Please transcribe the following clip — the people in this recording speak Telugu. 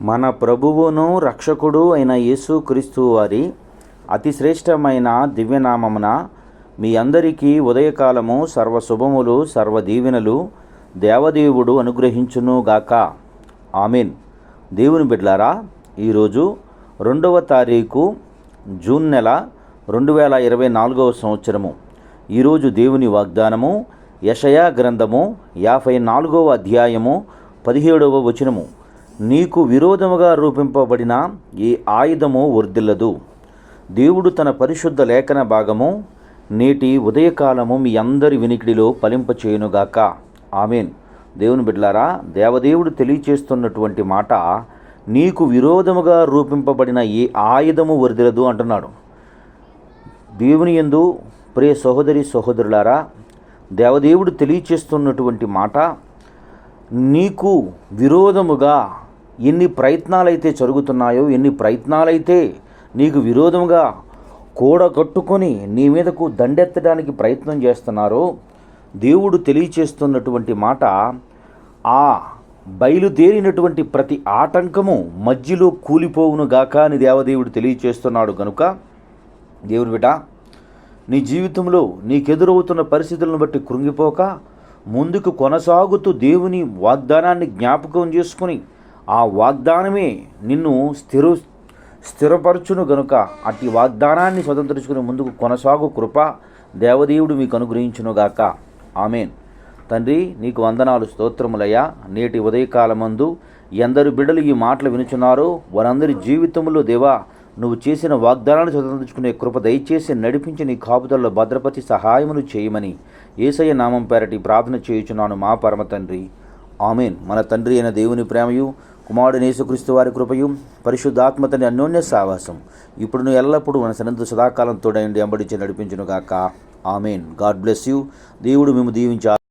మన ప్రభువును రక్షకుడు అయిన యేసుక్రీస్తు వారి అతి శ్రేష్టమైన దివ్యనామమున మీ అందరికీ ఉదయకాలము సర్వశుభములు సర్వదీవెనలు దేవదేవుడు అనుగ్రహించునుగాక. ఆమేన్. దేవుని బిడ్డలారా, ఈరోజు 2వ తారీఖు జూన్ నెల 2024 సంవత్సరము. ఈరోజు దేవుని వాగ్దానము యెషయా గ్రంథము 54వ అధ్యాయము 17వ వచనము. నీకు విరోధముగా రూపింపబడిన ఈ ఆయుధము వర్ధిల్లదు. దేవుడు తన పరిశుద్ధ లేఖన భాగము నేటి ఉదయకాలము మీ అందరి వినికిడిలో ఫలింపచేయునుగాక. ఆమేన్. దేవుని బిడ్డలారా, దేవదేవుడు తెలియచేస్తున్నటువంటి మాట, నీకు విరోధముగా రూపింపబడిన ఈ ఆయుధము వర్ధిల్లదు అంటున్నాడు. దేవుని యందు ప్రియ సహోదరి సహోదరులారా, దేవదేవుడు తెలియచేస్తున్నటువంటి మాట, నీకు విరోధముగా ఎన్ని ప్రయత్నాలైతే జరుగుతున్నాయో, ఎన్ని ప్రయత్నాలైతే నీకు విరోధముగా కూడగట్టుకొని నీ మీదకు దండెత్తడానికి ప్రయత్నం చేస్తున్నారో, దేవుడు తెలియచేస్తున్నటువంటి మాట, ఆ బయలుదేరినటువంటి ప్రతి ఆటంకము మధ్యలో కూలిపోవునుగాక అని దేవదేవుడు తెలియచేస్తున్నాడు. కనుక దేవుని బిడ్డ, నీ జీవితంలో నీకెదురవుతున్న పరిస్థితులను బట్టి కృంగిపోక ముందుకు కొనసాగుతూ దేవుని వాగ్దానాన్ని జ్ఞాపకం చేసుకుని ఆ వాగ్దానమే నిన్ను స్థిరపరచును. గనుక అట్టి వాగ్దానాన్ని స్వతంత్రించుకుని ముందుకు కొనసాగు కృప దేవదేవుడు మీకు అనుగ్రహించునుగాక. ఆమేన్. తండ్రి, నీకు వందనాలు, స్తోత్రములయ్యా. నేటి ఉదయకాలమందు ఎందరు బిడ్డలు ఈ మాటలు వినుచున్నారో వారందరి జీవితంలో దేవా, నువ్వు చేసిన వాగ్దానాన్ని స్వతంత్రించుకునే కృప దయచేసి నడిపించి నీ కాపుదల్లో భద్రపరిచి సహాయమును చేయమని యేసయ్య నామం పేరటి ప్రార్థన చేయుచున్నాను మా పరమ తండ్రి. ఆమేన్. మన తండ్రి అయిన దేవుని ప్రేమయు, కుమారుడు యేసుక్రీస్తు వారి కృపయు, పరిశుద్ధాత్మ తండ్రి అన్యోన్య సావాసం ఇప్పుడును ఎల్లప్పుడూ మన సన్నిధి సదాకాలం తోడైండి ఎంబడించి నడిపించునుగాక. ఆమేన్. God bless you. దేవుడు మేము దీవించారు.